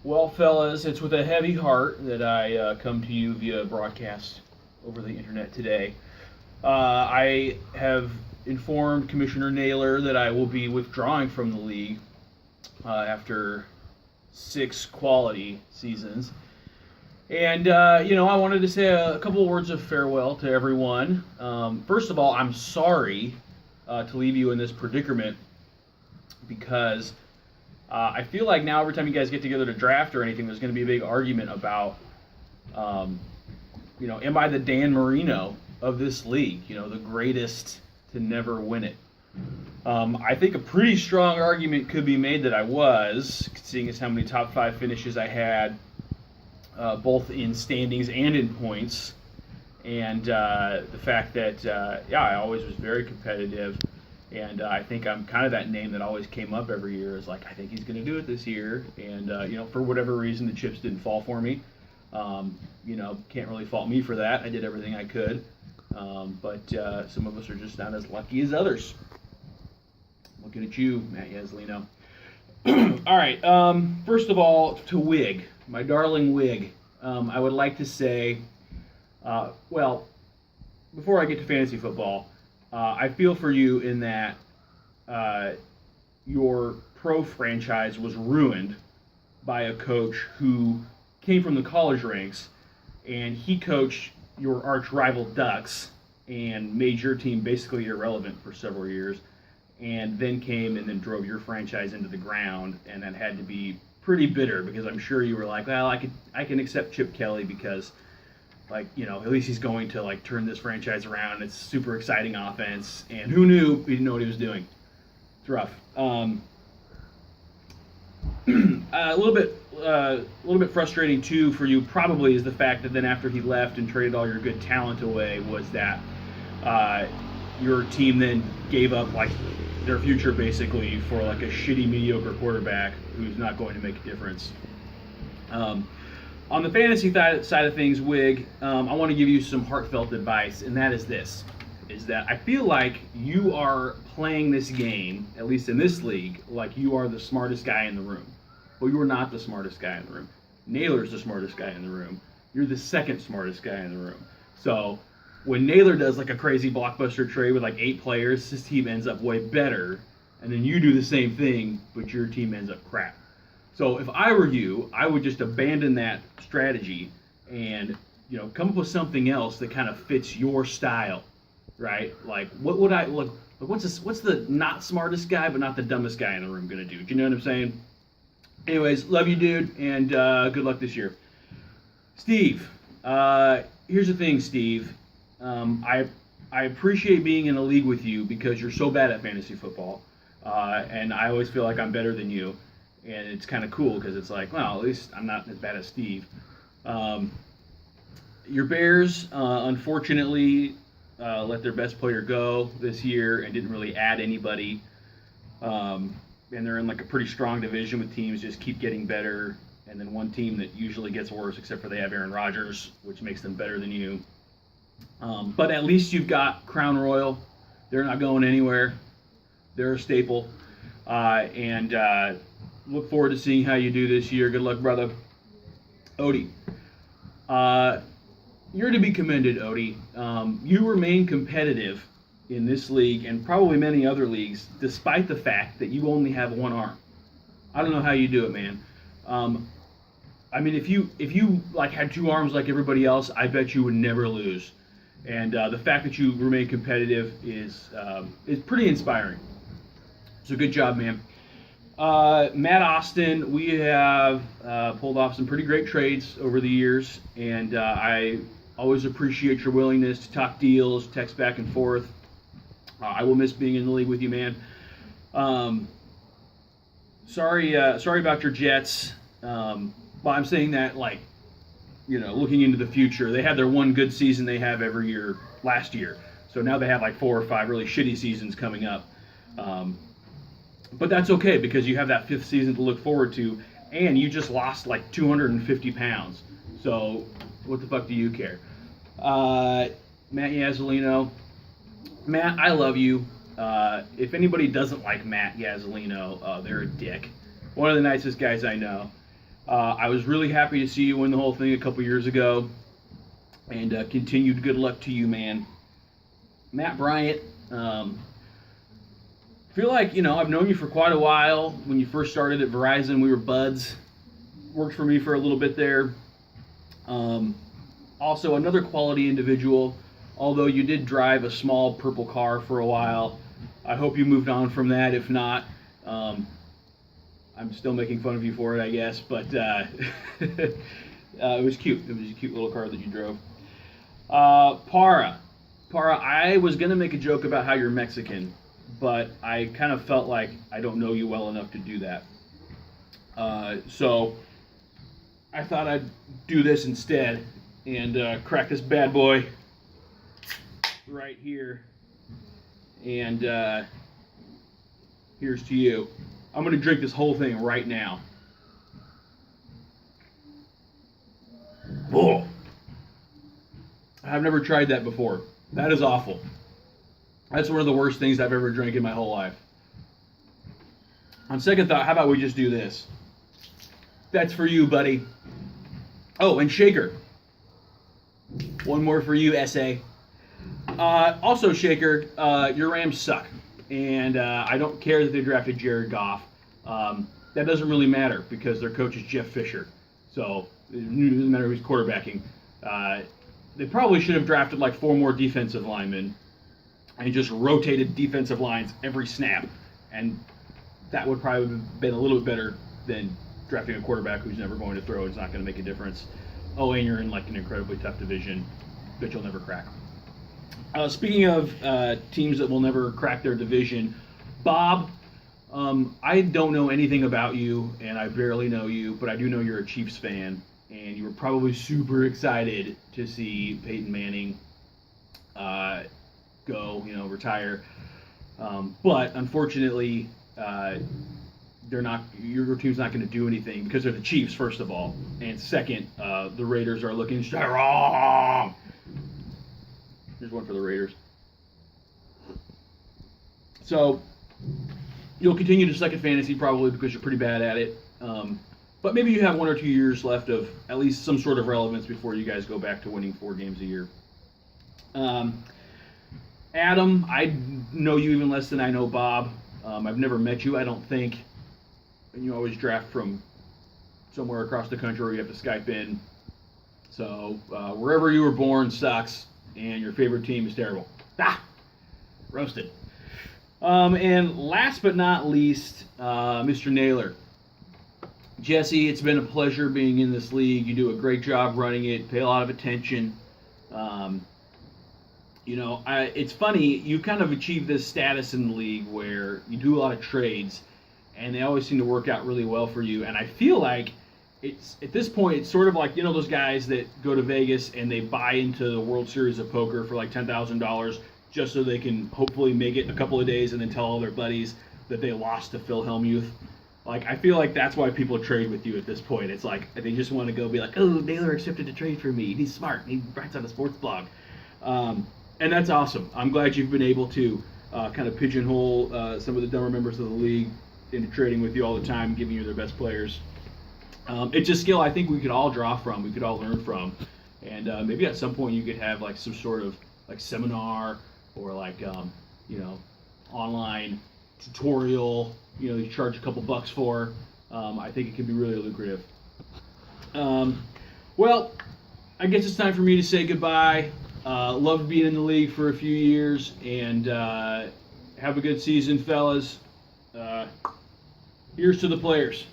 Well, fellas, it's with a heavy heart that I come to you via broadcast over the internet today. I have informed Commissioner Naylor that I will be withdrawing from the league after 6 quality seasons. And, I wanted to say a couple of words of farewell to everyone. First of all, I'm sorry to leave you in this predicament because I feel like now every time you guys get together to draft or anything, there's going to be a big argument about, um, am I the Dan Marino of this league? The greatest to never win it. I think a pretty strong argument could be made that I was, seeing as how many top five finishes I had, both in standings and in points, and the fact that, I always was very competitive. And I think I'm kind of that name that always came up every year is like, I think he's going to do it this year. And, for whatever reason, the chips didn't fall for me. Can't really fault me for that. I did everything I could. But some of us are just not as lucky as others. Looking at you, Matt Yaslino. All right. First of all, to Wig, my darling Wig, I would like to say, before I get to fantasy football, I feel for you in that your pro franchise was ruined by a coach who came from the college ranks, and he coached your arch rival Ducks and made your team basically irrelevant for several years, and then came and then drove your franchise into the ground, and that had to be pretty bitter because I'm sure you were like, well, I can accept Chip Kelly because, at least he's going to turn this franchise around. It's super exciting offense, and who knew he didn't know what he was doing. It's rough. A little bit frustrating too for you probably is the fact that then after he left and traded all your good talent away was that your team then gave up their future basically for a shitty mediocre quarterback who's not going to make a difference. On the fantasy side of things, Wig, I want to give you some heartfelt advice, and that is this, is that I feel like you are playing this game, at least in this league, like you are the smartest guy in the room. Well, you are not the smartest guy in the room. Naylor's the smartest guy in the room. You're the second smartest guy in the room. So when Naylor does a crazy blockbuster trade with 8 players, his team ends up way better, and then you do the same thing, but your team ends up crap. So if I were you, I would just abandon that strategy and come up with something else that kind of fits your style, right? What would I look? What's the not smartest guy but not the dumbest guy in the room gonna do? Do you know what I'm saying? Anyways, love you, dude, and good luck this year. Steve, here's the thing, Steve. I appreciate being in a league with you because you're so bad at fantasy football, and I always feel like I'm better than you. And it's kind of cool because it's at least I'm not as bad as Steve. Your Bears, unfortunately, let their best player go this year and didn't really add anybody. And they're in a pretty strong division with teams just keep getting better. And then one team that usually gets worse, except for they have Aaron Rodgers, which makes them better than you. But at least you've got Crown Royal. They're not going anywhere. They're a staple. And look forward to seeing how you do this year. Good luck, brother. Odie. You're to be commended, Odie. You remain competitive in this league and probably many other leagues, despite the fact that you only have one arm. I don't know how you do it, man. If you had 2 arms like everybody else, I bet you would never lose. And the fact that you remain competitive is pretty inspiring. So good job, man. Matt Austin, we have pulled off some pretty great trades over the years, and I always appreciate your willingness to talk deals, text back and forth. I will miss being in the league with you, man. Sorry about your Jets. But I'm saying that looking into the future, they had their one good season they have every year last year. So now they have 4 or 5 really shitty seasons coming up. But that's okay because you have that 5th season to look forward to, and you just lost 250 pounds. So what the fuck do you care? Matt Yazzolino. Matt, I love you. If anybody doesn't like Matt Yazzolino, they're a dick. One of the nicest guys I know. I was really happy to see you win the whole thing a couple years ago, and continued good luck to you, man. Matt Bryant, feel like, I've known you for quite a while. When you first started at Verizon, we were buds. Worked for me for a little bit there. Also, another quality individual, although you did drive a small purple car for a while. I hope you moved on from that. If not, I'm still making fun of you for it, I guess. But it was cute. It was a cute little car that you drove. Para, I was going to make a joke about how you're Mexican, but I kind of felt like I don't know you well enough to do that. So I thought I'd do this instead and crack this bad boy right here. And here's to you. I'm going to drink this whole thing right now. Oh, I've never tried that before. That is awful. That's one of the worst things I've ever drank in my whole life. On second thought, how about we just do this? That's for you, buddy. Oh, and Shaker. One more for you, S.A. Also, Shaker, your Rams suck. And I don't care that they drafted Jared Goff. That doesn't really matter because their coach is Jeff Fisher. So it doesn't matter who's quarterbacking. They probably should have drafted like 4 more defensive linemen and just rotated defensive lines every snap. And that would probably have been a little bit better than drafting a quarterback who's never going to throw and is not going to make a difference. Oh, and you're in like an incredibly tough division that you'll never crack. Speaking of teams that will never crack their division, Bob, I don't know anything about you, and I barely know you, but I do know you're a Chiefs fan, and you were probably super excited to see Peyton Manning go, retire. But unfortunately, they're not. Your team's not going to do anything because they're the Chiefs, first of all, and second, the Raiders are looking strong. Here's one for the Raiders. So you'll continue to suck at fantasy probably because you're pretty bad at it. But maybe you have 1 or 2 years left of at least some sort of relevance before you guys go back to winning 4 games a year. Adam, I know you even less than I know Bob. I've never met you, I don't think. And you always draft from somewhere across the country where you have to Skype in. So wherever you were born sucks, and your favorite team is terrible. Roasted. And last but not least, Mr. Naylor. Jesse, it's been a pleasure being in this league. You do a great job running it, pay a lot of attention. It's funny, you kind of achieve this status in the league where you do a lot of trades, and they always seem to work out really well for you. And I feel like it's at this point, it's sort of like, those guys that go to Vegas and they buy into the World Series of Poker for like $10,000 just so they can hopefully make it a couple of days and then tell all their buddies that they lost to Phil Hellmuth. Like, I feel like that's why people trade with you at this point. It's like they just want to go be like, oh, Naylor accepted to trade for me. He's smart. He writes on a sports blog. And that's awesome. I'm glad you've been able to kind of pigeonhole some of the dumber members of the league into trading with you all the time, giving you their best players. It's a skill I think we could all draw from, we could all learn from. And maybe at some point you could have like some sort of like seminar or like, online tutorial, you charge a couple bucks for. I think it can be really lucrative. Well, I guess it's time for me to say goodbye. Loved being in the league for a few years, and have a good season, fellas. Here's to the players.